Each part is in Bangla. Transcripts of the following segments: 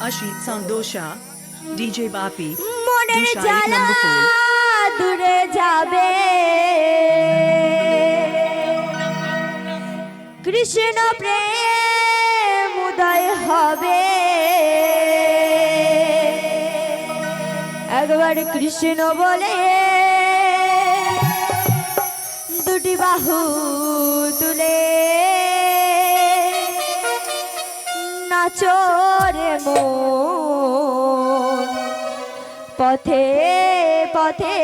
Ashit Sandosha, DJ Bapi, মনের Dusha 8 জ্বালা number 4. দূরে যাবে কৃষ্ণ প্রেম উদয় হবে একবার কৃষ্ণ বলে দুটি বাহু তুলে নাচো রে মন পথে পথে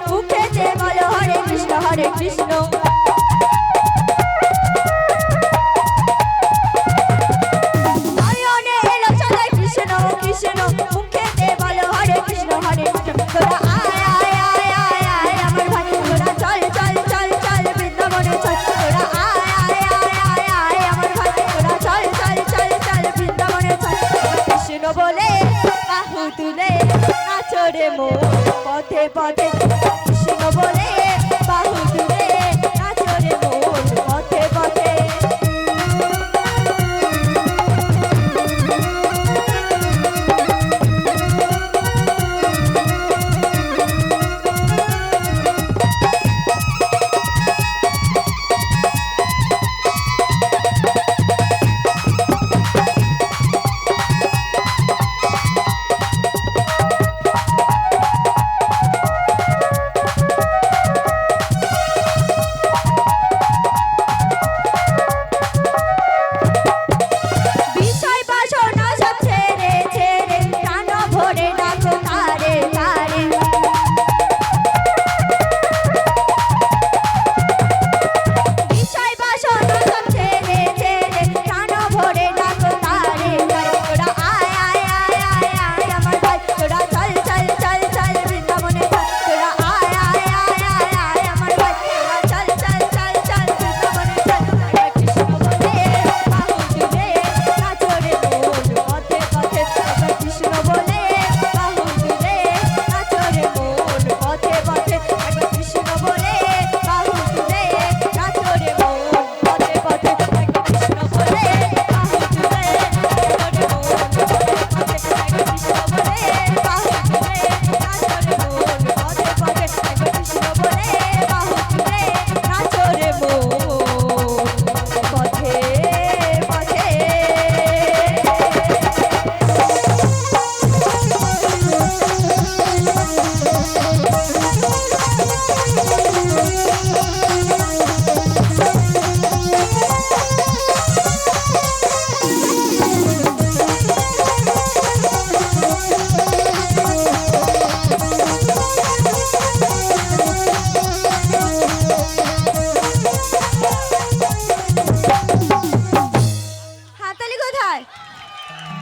মুখেতে বলো হরে কৃষ্ণ কৃষ্ণ নয়নে এলো সদাই কৃষ্ণ কৃষ্ণ মুখেতে বলো হরে কৃষ্ণ তোরা আয় আয় আয় আয় আয় আমার ভাই তোরা চল চল চল চল বৃন্দাবনে চল তোরা আয় আয় আয় আয় আয় আমার ভাই তোরা চল চল চল চল বৃন্দাবনে চল কৃষ্ণ বলে বাহু তুলে নাচো রে মন পথে পথে